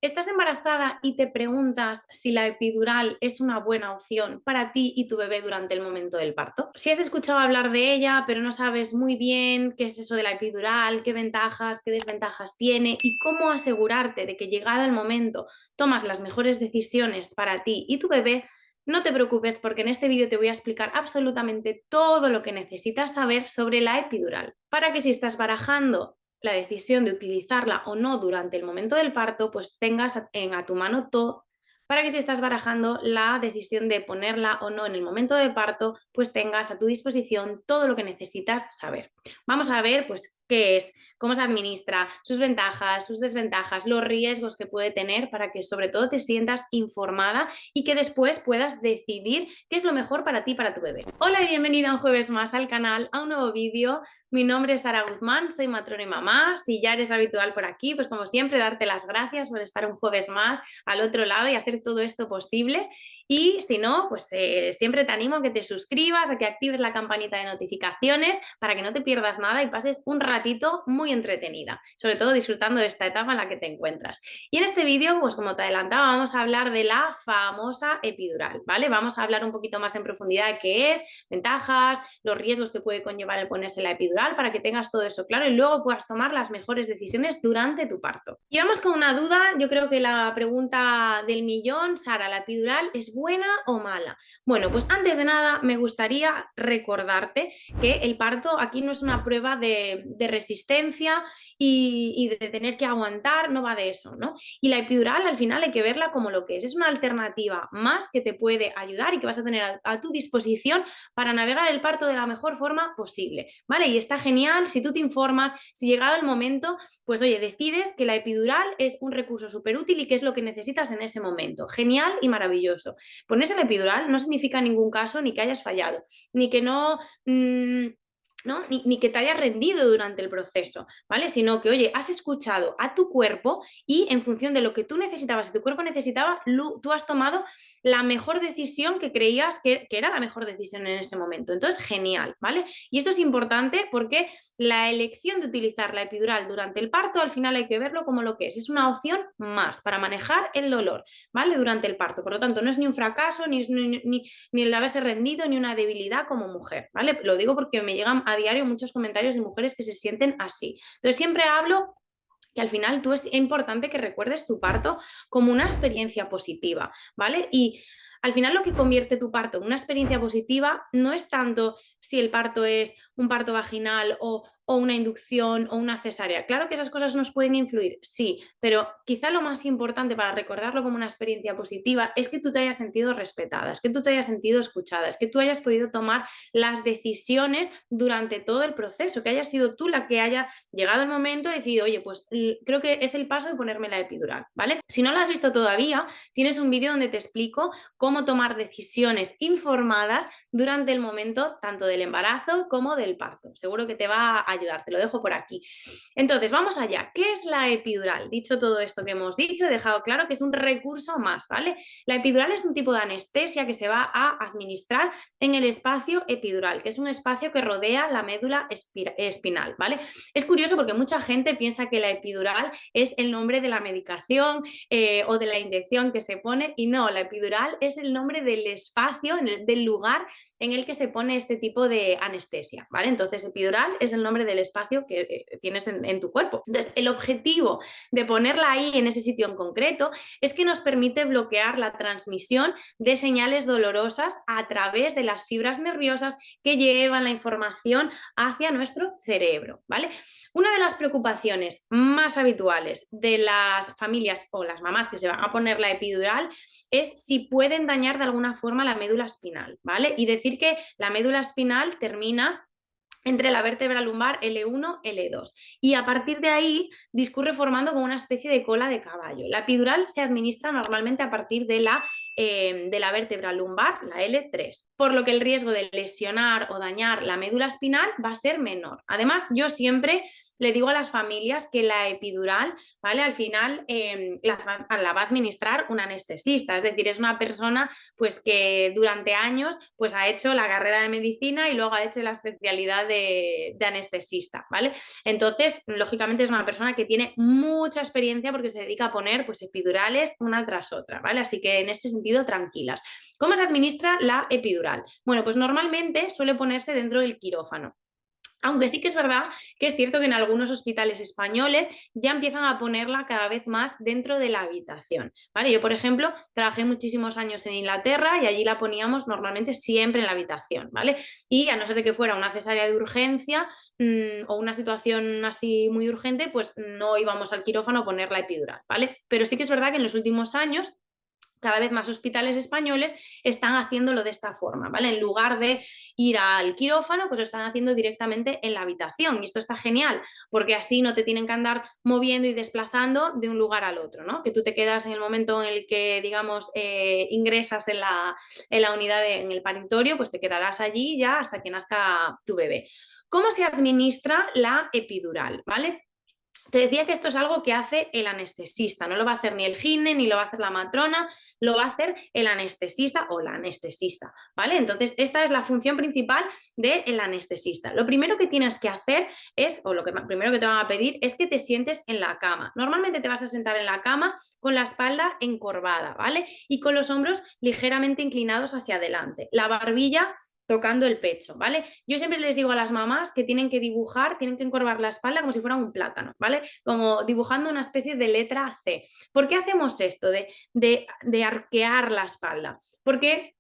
¿Estás embarazada y te preguntas si la epidural es una buena opción para ti y tu bebé durante el momento del parto? Si has escuchado hablar de ella, pero no sabes muy bien qué es eso de la epidural, qué ventajas, qué desventajas tiene y cómo asegurarte de que llegado el momento tomas las mejores decisiones para ti y tu bebé, no te preocupes porque en este vídeo te voy a explicar absolutamente todo lo que necesitas saber sobre la epidural, para que si estás barajando la decisión de utilizarla o no durante el momento del parto, pues tengas a tu mano todo, para que si estás barajando la decisión de ponerla o no en el momento del parto, pues tengas a tu disposición todo lo que necesitas saber. Vamos a ver pues qué es, cómo se administra, sus ventajas, sus desventajas, los riesgos que puede tener para que sobre todo te sientas informada y que después puedas decidir qué es lo mejor para ti y para tu bebé. Hola y bienvenida un jueves más al canal, a un nuevo vídeo. Mi nombre es Sara Guzmán, soy matrona y mamá. Si ya eres habitual por aquí, pues como siempre, darte las gracias por estar un jueves más al otro lado y hacer todo esto posible. Y si no, pues siempre te animo a que te suscribas, a que actives la campanita de notificaciones para que no te pierdas nada y pases un ratito muy entretenida, sobre todo disfrutando de esta etapa en la que te encuentras. Y en este vídeo, pues como te adelantaba, vamos a hablar de la famosa epidural, ¿vale? Vamos a hablar un poquito más en profundidad de qué es, ventajas, los riesgos que puede conllevar el ponerse la epidural para que tengas todo eso claro y luego puedas tomar las mejores decisiones durante tu parto. Y vamos con una duda, yo creo que la pregunta del millón, Sara, ¿la epidural es buena o mala? Bueno, pues antes de nada me gustaría recordarte que el parto aquí no es una prueba de resistencia y de tener que aguantar, no va de eso, ¿no? Y la epidural al final hay que verla como lo que es una alternativa más que te puede ayudar y que vas a tener a tu disposición para navegar el parto de la mejor forma posible, ¿vale? Y está genial si tú te informas, si llegado el momento, pues oye, decides que la epidural es un recurso súper útil y que es lo que necesitas en ese momento. Genial y maravilloso. Ponerse la epidural no significa en ningún caso ni que hayas fallado, ni que no... ¿no? Ni que te hayas rendido durante el proceso, ¿vale? Sino que, oye, has escuchado a tu cuerpo y en función de lo que tú necesitabas y tu cuerpo necesitaba, tú has tomado la mejor decisión que creías que era la mejor decisión en ese momento. Entonces, genial, ¿vale? Y esto es importante porque la elección de utilizar la epidural durante el parto, al final hay que verlo como lo que es una opción más para manejar el dolor, ¿vale? Durante el parto. Por lo tanto, no es ni un fracaso, ni el haberse rendido, ni una debilidad como mujer, ¿vale? Lo digo porque me llegan a diario muchos comentarios de mujeres que se sienten así. Entonces, siempre hablo que al final tú es importante que recuerdes tu parto como una experiencia positiva, ¿vale? Y al final lo que convierte tu parto en una experiencia positiva no es tanto si el parto es un parto vaginal o una inducción o una cesárea. Claro que esas cosas nos pueden influir, sí, pero quizá lo más importante para recordarlo como una experiencia positiva es que tú te hayas sentido respetada, es que tú te hayas sentido escuchada, es que tú hayas podido tomar las decisiones durante todo el proceso, que hayas sido tú la que haya llegado el momento y decidido, oye, pues creo que es el paso de ponerme la epidural, ¿vale? Si no lo has visto todavía, tienes un vídeo donde te explico cómo tomar decisiones informadas durante el momento tanto del embarazo como del parto. Seguro que te va a ayudar, te lo dejo por aquí. Entonces, vamos allá. ¿Qué es la epidural? Dicho todo esto que hemos dicho, he dejado claro que es un recurso más, ¿vale? La epidural es un tipo de anestesia que se va a administrar en el espacio epidural, que es un espacio que rodea la médula espinal, ¿vale? Es curioso porque mucha gente piensa que la epidural es el nombre de la medicación o de la inyección que se pone y no, la epidural es el nombre del espacio, del lugar en el que se pone este tipo de anestesia, ¿vale? Entonces, epidural es el nombre del espacio que tienes en tu cuerpo. Entonces, el objetivo de ponerla ahí en ese sitio en concreto es que nos permite bloquear la transmisión de señales dolorosas a través de las fibras nerviosas que llevan la información hacia nuestro cerebro, ¿vale? Una de las preocupaciones más habituales de las familias o las mamás que se van a poner la epidural es si pueden dañar de alguna forma la médula espinal, ¿vale? Y decir que la médula espinal termina entre la vértebra lumbar L1, L2. Y a partir de ahí discurre formando como una especie de cola de caballo. La epidural se administra normalmente a partir de la de la vértebra lumbar, la L3, por lo que el riesgo de lesionar o dañar la médula espinal va a ser menor. Además, yo siempre le digo a las familias que la epidural, ¿vale? Al final la va a administrar un anestesista, es decir, es una persona pues que durante años pues ha hecho la carrera de medicina y luego ha hecho la especialidad de anestesista, ¿vale? Entonces, lógicamente es una persona que tiene mucha experiencia porque se dedica a poner pues epidurales una tras otra, ¿vale? Así que en este sentido, tranquilas. ¿Cómo se administra la epidural? Bueno, pues normalmente suele ponerse dentro del quirófano. Aunque sí que es verdad que es cierto que en algunos hospitales españoles ya empiezan a ponerla cada vez más dentro de la habitación, ¿vale? Yo, por ejemplo, trabajé muchísimos años en Inglaterra y allí la poníamos normalmente siempre en la habitación, ¿vale? Y a no ser de que fuera una cesárea de urgencia o una situación así muy urgente, pues no íbamos al quirófano a poner la epidural, ¿vale? Pero sí que es verdad que en los últimos años cada vez más hospitales españoles están haciéndolo de esta forma, ¿vale? En lugar de ir al quirófano, pues lo están haciendo directamente en la habitación. Y esto está genial, porque así no te tienen que andar moviendo y desplazando de un lugar al otro, ¿no? Que tú te quedas en el momento en el que, digamos, ingresas en la unidad, en el paritorio, pues te quedarás allí ya hasta que nazca tu bebé. ¿Cómo se administra la epidural? ¿Vale? Te decía que esto es algo que hace el anestesista, no lo va a hacer ni el gine, ni lo va a hacer la matrona, lo va a hacer el anestesista o la anestesista, ¿vale? Entonces, esta es la función principal del anestesista. Lo primero que tienes que hacer es, o lo que primero que te van a pedir, es que te sientes en la cama. Normalmente te vas a sentar en la cama con la espalda encorvada, ¿vale? Y con los hombros ligeramente inclinados hacia adelante. La barbilla tocando el pecho, ¿vale? Yo siempre les digo a las mamás que tienen que dibujar, tienen que encorvar la espalda como si fuera un plátano, ¿vale? Como dibujando una especie de letra C. ¿Por qué hacemos esto de arquear la espalda? Porque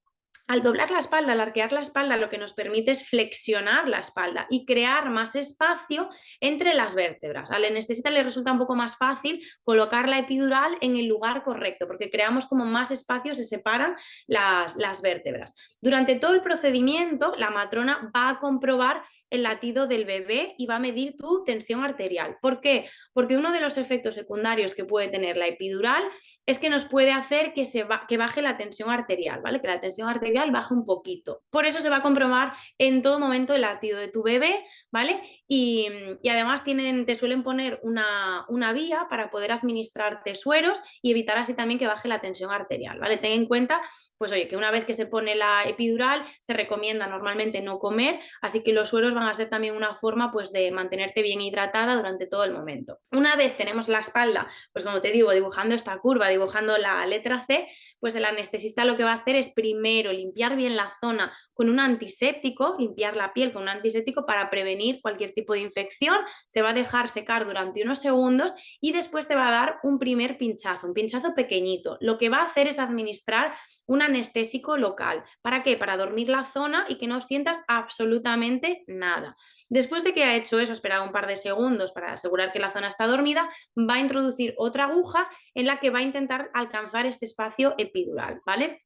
al doblar la espalda, al arquear la espalda, lo que nos permite es flexionar la espalda y crear más espacio entre las vértebras. Al anestesista le resulta un poco más fácil colocar la epidural en el lugar correcto, porque creamos como más espacio, se separan las vértebras. Durante todo el procedimiento, la matrona va a comprobar el latido del bebé y va a medir tu tensión arterial. ¿Por qué? Porque uno de los efectos secundarios que puede tener la epidural es que nos puede hacer que baje la tensión arterial, ¿vale? Que la tensión arterial baje un poquito. Por eso se va a comprobar en todo momento el latido de tu bebé, ¿vale? Y además te suelen poner una vía para poder administrarte sueros y evitar así también que baje la tensión arterial, ¿vale? Ten en cuenta, pues oye, que una vez que se pone la epidural se recomienda normalmente no comer, así que los sueros van a ser también una forma pues de mantenerte bien hidratada durante todo el momento. Una vez tenemos la espalda, pues como te digo, dibujando esta curva, dibujando la letra C, pues el anestesista lo que va a hacer es primero limpiar bien la zona con un antiséptico, limpiar la piel con un antiséptico para prevenir cualquier tipo de infección, se va a dejar secar durante unos segundos y después te va a dar un primer pinchazo, un pinchazo pequeñito. Lo que va a hacer es administrar un anestésico local. ¿Para qué? Para dormir la zona y que no sientas absolutamente nada. Después de que ha hecho eso, esperado un par de segundos para asegurar que la zona está dormida, va a introducir otra aguja en la que va a intentar alcanzar este espacio epidural, ¿vale?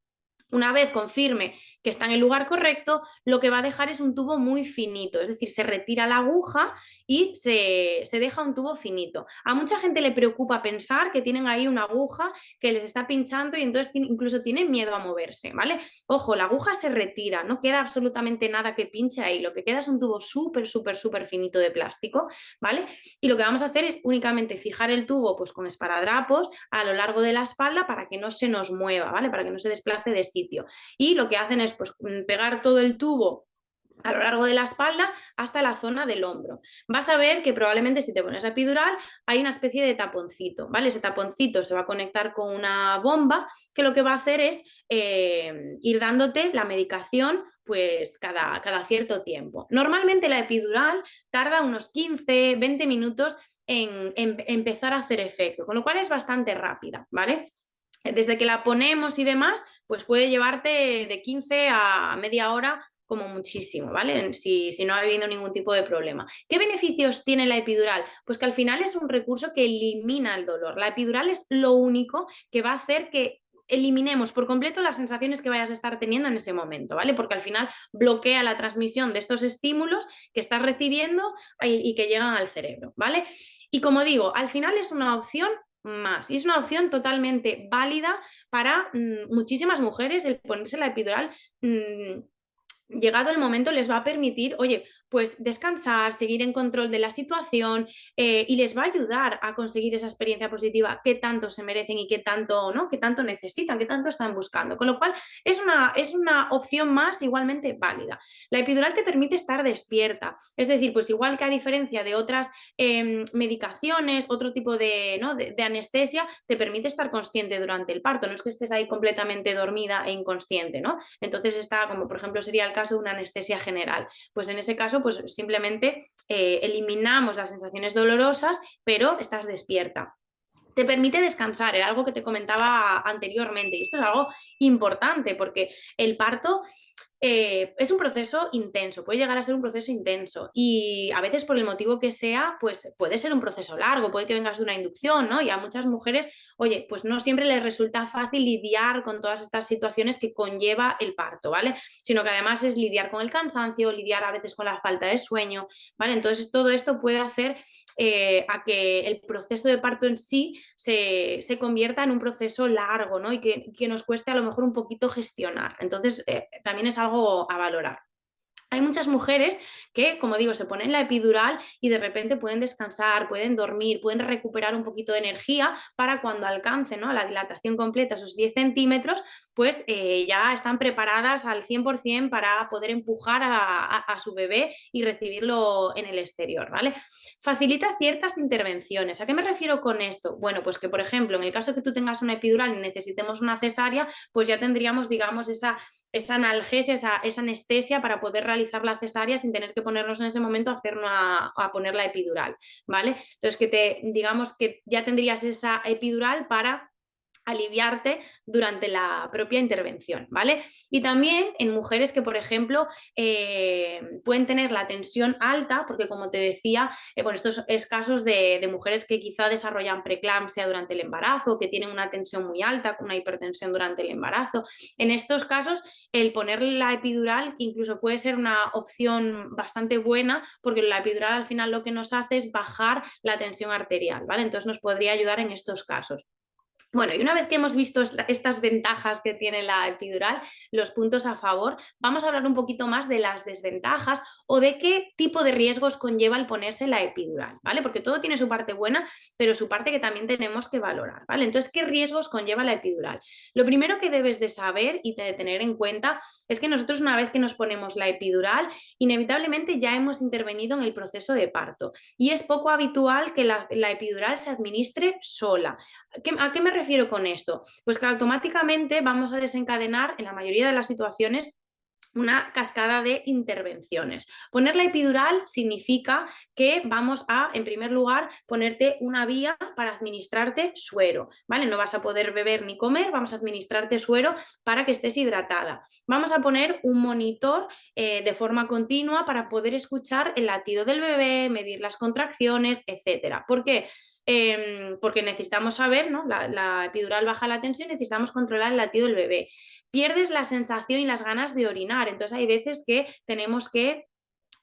Una vez confirme que está en el lugar correcto, lo que va a dejar es un tubo muy finito, es decir, se retira la aguja y se deja un tubo finito. A mucha gente le preocupa pensar que tienen ahí una aguja que les está pinchando y entonces incluso tienen miedo a moverse, ¿vale? Ojo, la aguja se retira, no queda absolutamente nada que pinche ahí, lo que queda es un tubo súper, súper, súper finito de plástico, ¿vale? Y lo que vamos a hacer es únicamente fijar el tubo pues con esparadrapos a lo largo de la espalda para que no se nos mueva, ¿vale? Para que no se desplace de sitio. Y lo que hacen es pues, pegar todo el tubo a lo largo de la espalda hasta la zona del hombro. Vas a ver que probablemente si te pones epidural hay una especie de taponcito, ¿vale? Ese taponcito se va a conectar con una bomba que lo que va a hacer es ir dándote la medicación pues cada cierto tiempo. Normalmente la epidural tarda unos 15, 20 minutos en empezar a hacer efecto, con lo cual es bastante rápida, ¿vale? Desde que la ponemos y demás, pues puede llevarte de 15 a media hora como muchísimo, ¿vale? Si no ha habido ningún tipo de problema. ¿Qué beneficios tiene la epidural? Pues que al final es un recurso que elimina el dolor. La epidural es lo único que va a hacer que eliminemos por completo las sensaciones que vayas a estar teniendo en ese momento, ¿vale? Porque al final bloquea la transmisión de estos estímulos que estás recibiendo y que llegan al cerebro, ¿vale? Y como digo, al final es una opción más. Y es una opción totalmente válida para muchísimas mujeres el ponerse la epidural. Llegado el momento les va a permitir, oye, pues descansar, seguir en control de la situación, y les va a ayudar a conseguir esa experiencia positiva que tanto se merecen y que tanto, ¿no? Que tanto necesitan, que tanto están buscando. Con lo cual es una opción más igualmente válida. La epidural te permite estar despierta, es decir, pues igual que a diferencia de otras medicaciones, otro tipo de, ¿no? de anestesia, te permite estar consciente durante el parto, no es que estés ahí completamente dormida e inconsciente, ¿no? Entonces está, como por ejemplo sería el caso de una anestesia general. Pues en ese caso, pues simplemente eliminamos las sensaciones dolorosas, pero estás despierta. Te permite descansar, era algo que te comentaba anteriormente, y esto es algo importante porque el parto es un proceso intenso, puede llegar a ser un proceso intenso y a veces por el motivo que sea, pues puede ser un proceso largo, puede que vengas de una inducción, ¿no? Y a muchas mujeres, oye, pues no siempre les resulta fácil lidiar con todas estas situaciones que conlleva el parto, ¿vale? Sino que además es lidiar con el cansancio, lidiar a veces con la falta de sueño, ¿vale? Entonces todo esto puede hacer a que el proceso de parto en sí se convierta en un proceso largo, ¿no? Y que nos cueste a lo mejor un poquito gestionar. Entonces, también es algo a valorar. Hay muchas mujeres que, como digo, se ponen la epidural y de repente pueden descansar, pueden dormir, pueden recuperar un poquito de energía para cuando alcancen, ¿no? La dilatación completa, esos 10 centímetros, pues ya están preparadas al 100% para poder empujar a su bebé y recibirlo en el exterior, ¿vale? Facilita ciertas intervenciones. ¿A qué me refiero con esto? Bueno, pues que, por ejemplo, en el caso que tú tengas una epidural y necesitemos una cesárea, pues ya tendríamos, digamos, esa analgesia, esa anestesia para poder realizar la cesárea sin tener que ponernos en ese momento a poner la epidural, ¿vale? Entonces, digamos que ya tendrías esa epidural para aliviarte durante la propia intervención, ¿vale? Y también en mujeres que, por ejemplo, pueden tener la tensión alta, porque como te decía, bueno, estos es casos de mujeres que quizá desarrollan preeclampsia durante el embarazo, que tienen una tensión muy alta, una hipertensión durante el embarazo. En estos casos, el poner la epidural incluso puede ser una opción bastante buena, porque la epidural al final lo que nos hace es bajar la tensión arterial, ¿vale? Entonces nos podría ayudar en estos casos. Bueno, y una vez que hemos visto estas ventajas que tiene la epidural, los puntos a favor, vamos a hablar un poquito más de las desventajas o de qué tipo de riesgos conlleva el ponerse la epidural, ¿vale? Porque todo tiene su parte buena, pero su parte que también tenemos que valorar, ¿vale? Entonces, ¿qué riesgos conlleva la epidural? Lo primero que debes de saber y de tener en cuenta es que nosotros una vez que nos ponemos la epidural, inevitablemente ya hemos intervenido en el proceso de parto y es poco habitual que la epidural se administre sola. ¿A qué me refiero con esto? Pues que automáticamente vamos a desencadenar en la mayoría de las situaciones una cascada de intervenciones. Poner la epidural significa que vamos a, en primer lugar, ponerte una vía para administrarte suero, ¿vale? No vas a poder beber ni comer, vamos a administrarte suero para que estés hidratada. Vamos a poner un monitor de forma continua para poder escuchar el latido del bebé, medir las contracciones, etcétera. ¿Por qué? Porque necesitamos saber, ¿no? La epidural baja la tensión, necesitamos controlar el latido del bebé. Pierdes la sensación y las ganas de orinar, entonces hay veces que tenemos que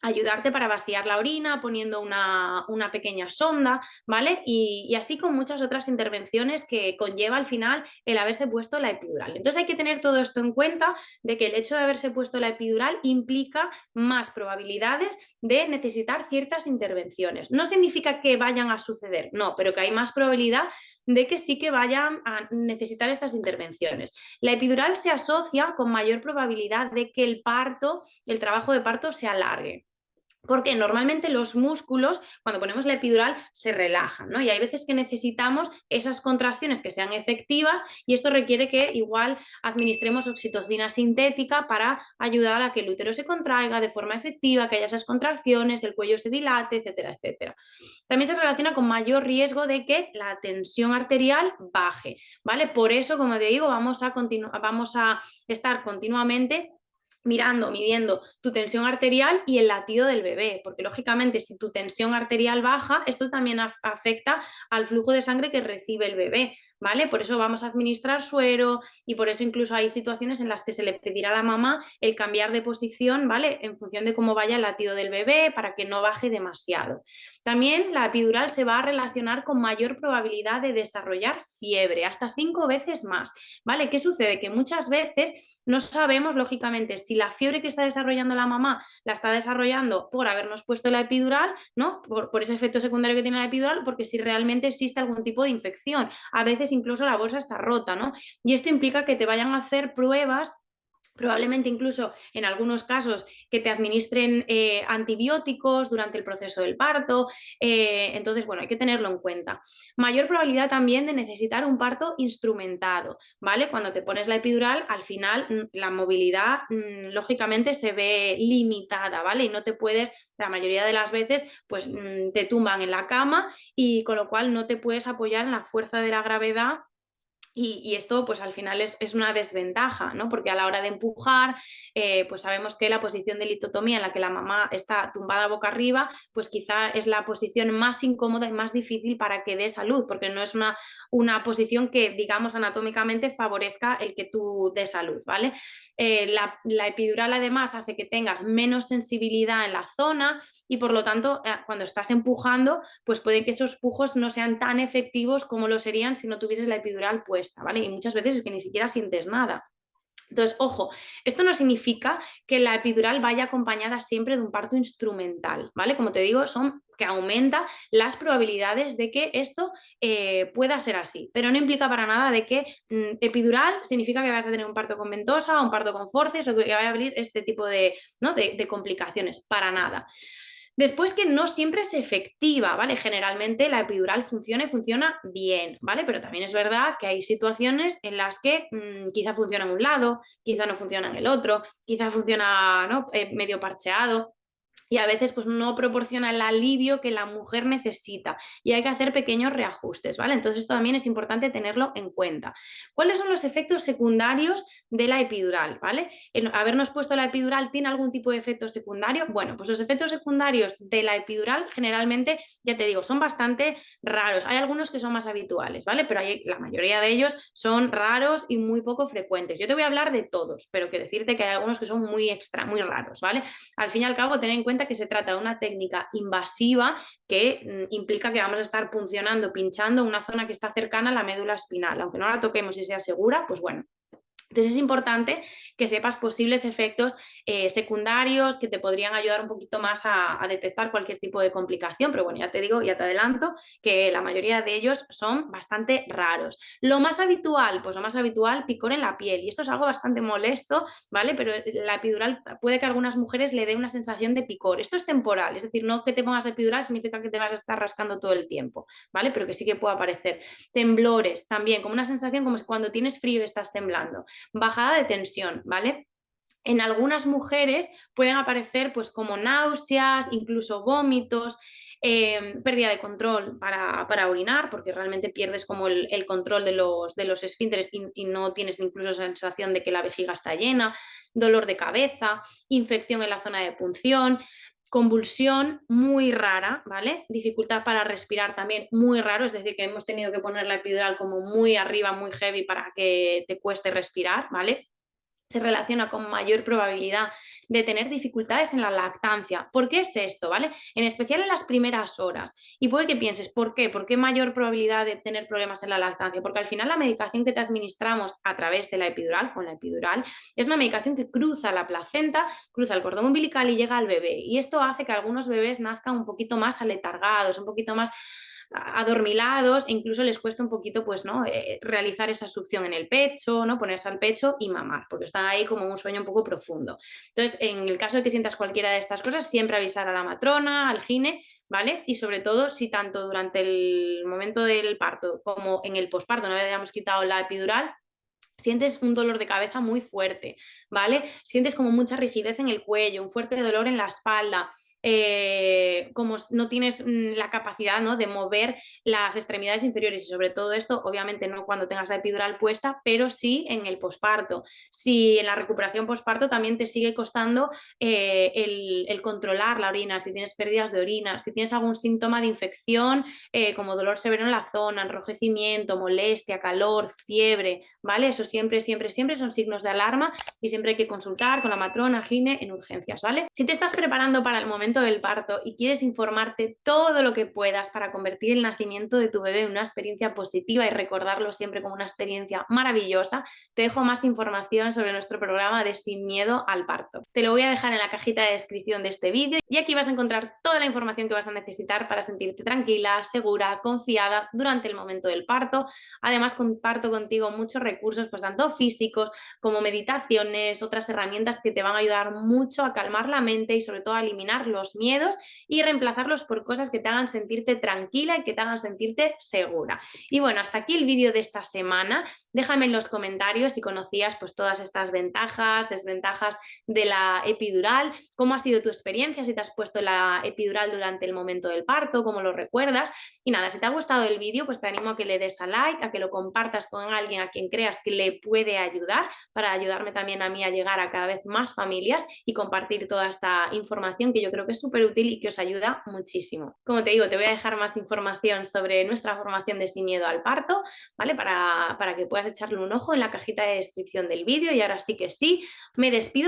ayudarte para vaciar la orina, poniendo una pequeña sonda, ¿vale? Y así con muchas otras intervenciones que conlleva al final el haberse puesto la epidural. Entonces hay que tener todo esto en cuenta de que el hecho de haberse puesto la epidural implica más probabilidades de necesitar ciertas intervenciones. No significa que vayan a suceder, no, pero que hay más probabilidad de que sí que vayan a necesitar estas intervenciones. La epidural se asocia con mayor probabilidad de que el trabajo de parto se alargue. Porque normalmente los músculos, cuando ponemos la epidural, se relajan, ¿no? Y hay veces que necesitamos esas contracciones que sean efectivas y esto requiere que igual administremos oxitocina sintética para ayudar a que el útero se contraiga de forma efectiva, que haya esas contracciones, el cuello se dilate, etcétera, etcétera. También se relaciona con mayor riesgo de que la tensión arterial baje, ¿vale? Por eso, como te digo, vamos a estar continuamente midiendo tu tensión arterial y el latido del bebé, porque lógicamente si tu tensión arterial baja, esto también afecta al flujo de sangre que recibe el bebé, ¿vale? Por eso vamos a administrar suero y por eso incluso hay situaciones en las que se le pedirá a la mamá el cambiar de posición, ¿vale? En función de cómo vaya el latido del bebé para que no baje demasiado. También la epidural se va a relacionar con mayor probabilidad de desarrollar fiebre, hasta 5 veces más, ¿vale? ¿Qué sucede? Que muchas veces no sabemos, lógicamente, si la fiebre que está desarrollando la mamá la está desarrollando por habernos puesto la epidural, ¿no? Por ese efecto secundario que tiene la epidural, porque si realmente existe algún tipo de infección. A veces incluso la bolsa está rota, ¿no? Y esto implica que te vayan a hacer pruebas, probablemente incluso en algunos casos que te administren antibióticos durante el proceso del parto. Entonces, bueno, hay que tenerlo en cuenta. Mayor probabilidad también de necesitar un parto instrumentado, ¿vale? Cuando te pones la epidural, al final la movilidad lógicamente se ve limitada, ¿vale? Y no te puedes, la mayoría de las veces, pues te tumban en la cama y con lo cual no te puedes apoyar en la fuerza de la gravedad y esto, pues al final es una desventaja, ¿no? Porque a la hora de empujar, pues sabemos que la posición de litotomía en la que la mamá está tumbada boca arriba, pues quizá es la posición más incómoda y más difícil para que dé salud, porque no es una posición que, digamos, anatómicamente favorezca el que tú des salud, ¿vale? La epidural además hace que tengas menos sensibilidad en la zona y por lo tanto, cuando estás empujando, pues puede que esos pujos no sean tan efectivos como lo serían si no tuvieses la epidural puesta, ¿vale? Y muchas veces es que ni siquiera sientes nada. Entonces, ojo, esto no significa que la epidural vaya acompañada siempre de un parto instrumental, ¿vale? Como te digo, son que aumenta las probabilidades de que esto pueda ser así, pero no implica para nada de que epidural significa que vas a tener un parto con ventosa, un parto con forceps o que vaya a abrir este tipo de, ¿no? de complicaciones, para nada. Después que no siempre es efectiva, ¿vale? Generalmente la epidural funciona y funciona bien, ¿vale? Pero también es verdad que hay situaciones en las que quizá funciona en un lado, quizá no funciona en el otro, quizá funciona, ¿no? Medio parcheado y a veces pues no proporciona el alivio que la mujer necesita y hay que hacer pequeños reajustes, ¿vale? Entonces esto también es importante tenerlo en cuenta. ¿Cuáles son los efectos secundarios de la epidural, ¿vale? El habernos puesto la epidural, ¿tiene algún tipo de efecto secundario? Bueno, pues los efectos secundarios de la epidural generalmente, ya te digo, son bastante raros. Hay algunos que son más habituales, ¿vale? Pero la mayoría de ellos son raros y muy poco frecuentes. Yo te voy a hablar de todos, pero que decirte que hay algunos que son muy extra, muy raros, ¿vale? Al fin y al cabo, ten en cuenta que se trata de una técnica invasiva que implica que vamos a estar puncionando, pinchando una zona que está cercana a la médula espinal. Aunque no la toquemos y sea segura, pues bueno, entonces es importante que sepas posibles efectos secundarios que te podrían ayudar un poquito más a detectar cualquier tipo de complicación, pero bueno, ya te digo, ya te adelanto que la mayoría de ellos son bastante raros. Lo más habitual, pues lo más habitual, picor en la piel y esto es algo bastante molesto, ¿vale? Pero la epidural puede que a algunas mujeres le dé una sensación de picor. Esto es temporal, es decir, no que te pongas epidural significa que te vas a estar rascando todo el tiempo, ¿vale? Pero que sí que puede aparecer. Temblores también, como una sensación como si cuando tienes frío y estás temblando. Bajada de tensión, ¿vale? En algunas mujeres pueden aparecer pues como náuseas, incluso vómitos, pérdida de control para orinar, porque realmente pierdes como el control de los esfínteres y no tienes incluso sensación de que la vejiga está llena, dolor de cabeza, infección en la zona de punción, convulsión muy rara, ¿vale? Dificultad para respirar también muy raro, es decir, que hemos tenido que poner la epidural como muy arriba, muy heavy para que te cueste respirar, ¿vale? Se relaciona con mayor probabilidad de tener dificultades en la lactancia. ¿Por qué es esto? ¿Vale? En especial en las primeras horas. Y puede que pienses, ¿por qué? ¿Por qué mayor probabilidad de tener problemas en la lactancia? Porque al final la medicación que te administramos a través de la epidural, con la epidural, es una medicación que cruza la placenta, cruza el cordón umbilical y llega al bebé. Y esto hace que algunos bebés nazcan un poquito más aletargados, un poquito más adormilados e incluso les cuesta un poquito pues, ¿no? Realizar esa succión en el pecho, ¿no? Ponerse al pecho y mamar, porque están ahí como un sueño un poco profundo. Entonces, en el caso de que sientas cualquiera de estas cosas, siempre avisar a la matrona, al gine, ¿vale? Y sobre todo, si tanto durante el momento del parto como en el posparto no hayamos quitado la epidural, sientes un dolor de cabeza muy fuerte, ¿vale? Sientes como mucha rigidez en el cuello, un fuerte dolor en la espalda, como no tienes la capacidad, ¿no?, de mover las extremidades inferiores, y sobre todo esto, obviamente no cuando tengas la epidural puesta, pero sí en el posparto. Si en la recuperación posparto también te sigue costando el controlar la orina, si tienes pérdidas de orina, si tienes algún síntoma de infección, como dolor severo en la zona, enrojecimiento, molestia, calor, fiebre, ¿vale? Eso siempre, siempre, siempre son signos de alarma y siempre hay que consultar con la matrona, gine en urgencias, ¿vale? Si te estás preparando para el momento del parto y quieres informarte todo lo que puedas para convertir el nacimiento de tu bebé en una experiencia positiva y recordarlo siempre como una experiencia maravillosa, te dejo más información sobre nuestro programa de Sin Miedo al Parto. Te lo voy a dejar en la cajita de descripción de este vídeo y aquí vas a encontrar toda la información que vas a necesitar para sentirte tranquila, segura, confiada durante el momento del parto. Además, comparto contigo muchos recursos, pues tanto físicos como meditaciones, otras herramientas que te van a ayudar mucho a calmar la mente y sobre todo a eliminar los miedos y reemplazarlos por cosas que te hagan sentirte tranquila y que te hagan sentirte segura. Y bueno, hasta aquí el vídeo de esta semana. Déjame en los comentarios si conocías pues todas estas ventajas, desventajas de la epidural, cómo ha sido tu experiencia, si te has puesto la epidural durante el momento del parto, cómo lo recuerdas. Y nada, si te ha gustado el vídeo, pues te animo a que le des a like, a que lo compartas con alguien a quien creas que le puede ayudar, para ayudarme también a mí a llegar a cada vez más familias y compartir toda esta información que yo creo que es súper útil y que os ayuda muchísimo. Como te digo, te voy a dejar más información sobre nuestra formación de Sin Miedo al Parto, ¿vale? Para que puedas echarle un ojo en la cajita de descripción del vídeo. Y ahora sí que sí, me despido.